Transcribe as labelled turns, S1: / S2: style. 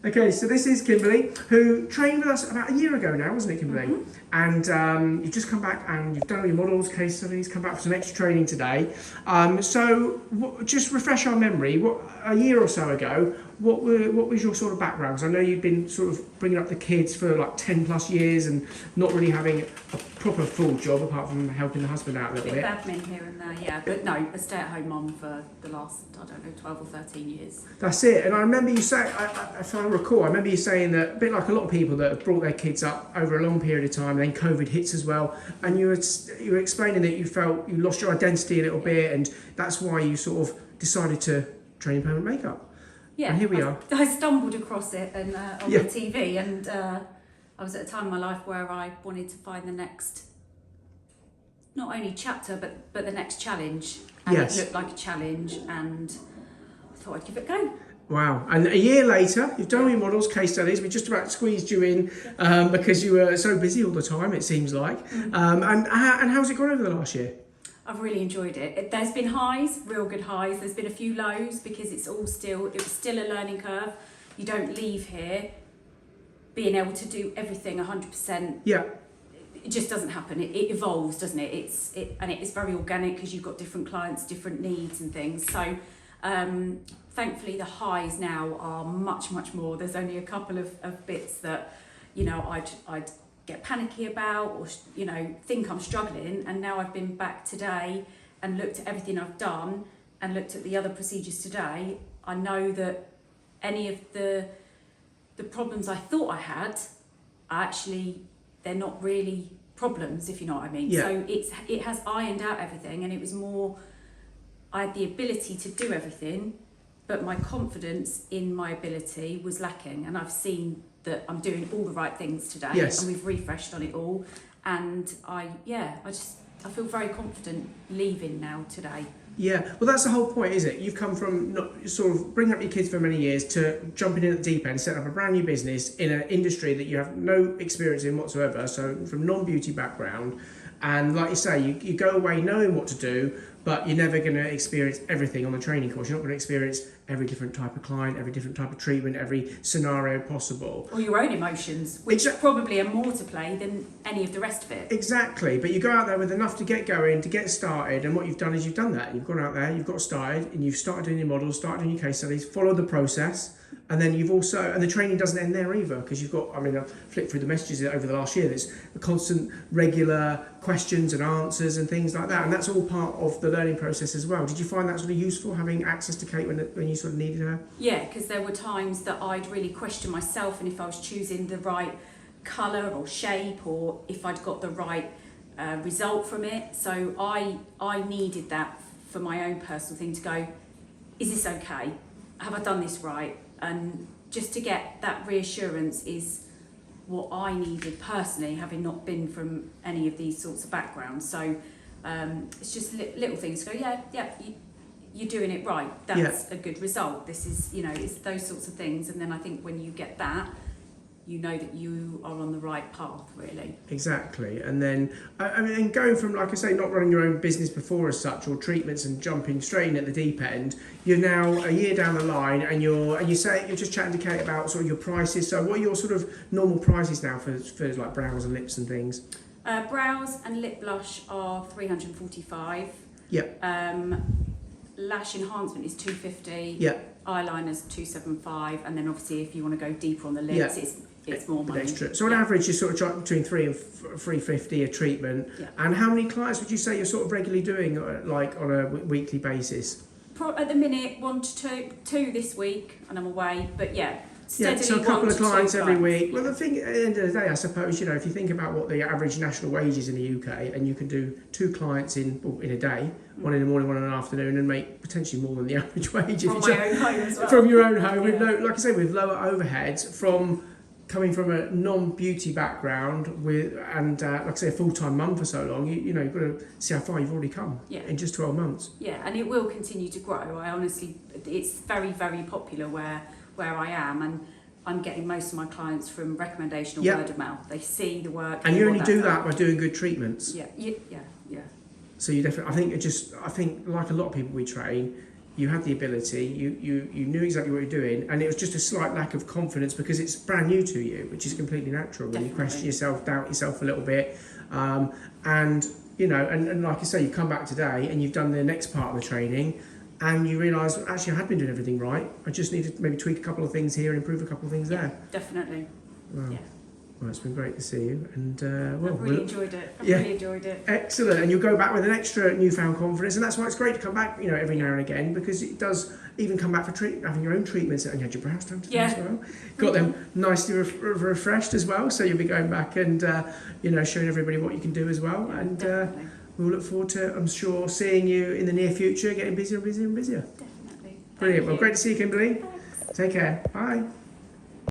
S1: Okay, so this is Kimberly, who trained with us about a year ago now, wasn't it, Kimberly?
S2: Mm-hmm.
S1: And you've just come back and you've done all your models, case studies, come back for some extra training today. Just refresh our memory. A year or so ago, what was your sort of background? 'Cause I know you've been sort of bringing up the kids for like 10 plus years and not really having a proper full job apart from helping the husband out a little bit.
S2: Admin here and there, yeah. But no, a stay-at-home mum for the last, 12 or 13 years.
S1: That's it. And I remember you saying, if I recall, I remember you saying that, a bit like a lot of people that have brought their kids up over a long period of time, and then COVID hits as well, and you were explaining that you felt you lost your identity a little bit, and that's why you sort of decided to train in permanent makeup.
S2: Yeah,
S1: and here we are.
S2: I stumbled across it and on
S1: Yeah.
S2: the TV, and I was at a time in my life where I wanted to find the next, not only chapter, but the next challenge. And
S1: Yes.
S2: it looked like a challenge, and I thought I'd give it a go.
S1: Wow. And a year later, you've done all your models, case studies. We just about squeezed you in because you were so busy all the time, it seems like. And how's it gone over the last year?
S2: I've really enjoyed it. There's been highs, real good highs. There's been a few lows because it was still a learning curve. You don't leave here being able to do everything 100%.
S1: Yeah.
S2: It just doesn't happen. It evolves, doesn't it? And it's very organic because you've got different clients, different needs and things. So thankfully the highs now are much, much more. There's only a couple of bits that, I'd get panicky about, or think I'm struggling, and now I've been back today and looked at everything I've done and looked at the other procedures today. I know that any of the problems I thought I had are actually, they're not really problems, if you know what I mean.
S1: Yeah.
S2: So it has ironed out everything, and it was more, I had the ability to do everything, but my confidence in my ability was lacking, and I've seen that I'm doing all the right things today.
S1: Yes.
S2: And we've refreshed on it all, and I feel very confident leaving now today.
S1: Yeah, well, that's the whole point, is it? You've come from not sort of bringing up your kids for many years to jumping in at the deep end, setting up a brand new business in an industry that you have no experience in whatsoever, so from non-beauty background. And like you say, you go away knowing what to do, but you're never going to experience everything on the training course. You're not going to experience every different type of client, every different type of treatment, every scenario possible.
S2: Or your own emotions, which probably are more to play than any of the rest of it.
S1: Exactly, but you go out there with enough to get going, to get started, and what you've done is you've done that. You've gone out there, you've got started, and you've started doing your models, started doing your case studies, followed the process, and then you've also, and the training doesn't end there either, because you've got, I've flipped through the messages over the last year, there's a constant, regular questions and answers and things like that, and that's all part of the learning process as well. Did you find that sort of useful, having access to Kate when you sort of needed her?
S2: Yeah, because there were times that I'd really question myself, and if I was choosing the right colour or shape, or if I'd got the right result from it. So I needed that for my own personal thing, to go, is this okay? Have I done this right? And just to get that reassurance is what I needed personally, having not been from any of these sorts of backgrounds. So it's just little things. Go, you're doing it right. That's a good result. This is, it's those sorts of things. And then I think when you get that, you know that you are on the right path, really.
S1: Exactly. And then, and going from, like I say, not running your own business before as such, or treatments, and jumping straight in at the deep end, you're now a year down the line, and you're just chatting to Kate about sort of your prices. So what are your sort of normal prices now for like brows and lips and things?
S2: Brows and lip blush are $345.
S1: Yep.
S2: Lash enhancement is $250.
S1: Yep.
S2: Eyeliner's $275, and then obviously if you want to go deeper on the lips, it's more money.
S1: Extra. So on average, you're sort of charging between $300 and $350 a treatment.
S2: Yeah.
S1: And how many clients would you say you're sort of regularly doing, like on a weekly basis?
S2: At the minute, 1 to 2 this week, and I'm away. But steadily
S1: so a couple of clients every week. Well,
S2: Yeah.
S1: the thing, at the end of the day, I suppose, if you think about what the average national wage is in the UK, and you can do 2 clients in a day, one in the morning, one in the afternoon, and make potentially more than the average wage.
S2: From my own home as well.
S1: From your own home, with
S2: Yeah.
S1: like I say, with lower overheads, from coming from a non-beauty background like I say, a full-time mum for so long, you've got to see how far you've already come in just 12 months.
S2: Yeah, and it will continue to grow. It's very, very popular where I am, and I'm getting most of my clients from recommendation or word of mouth. They see the work.
S1: And you only do that by doing good treatments.
S2: Yeah.
S1: So you definitely, I think like a lot of people we train, you had the ability, you knew exactly what you're doing, and it was just a slight lack of confidence because it's brand new to you, which is completely natural. When you question yourself, doubt yourself a little bit, and you know, and like I say, you've come back today and you've done the next part of the training, and you realise actually I had been doing everything right. I just need to maybe tweak a couple of things here and improve a couple of things there.
S2: Definitely.
S1: Wow.
S2: Yeah.
S1: Well, it's been great to see you, and well,
S2: I've really enjoyed it. Really enjoyed it.
S1: Excellent, and you'll go back with an extra newfound confidence, and that's why it's great to come back, you know, every now and again, because it does even come back for having your own treatments, and you had your brows done today as well. Got them nicely refreshed as well, so you'll be going back and you know, showing everybody what you can do as well, and we'll look forward to, I'm sure, seeing you in the near future, getting busier and busier and busier.
S2: Definitely.
S1: Brilliant. Well, great to see you, Kimberly.
S2: Thanks.
S1: Take care. Bye.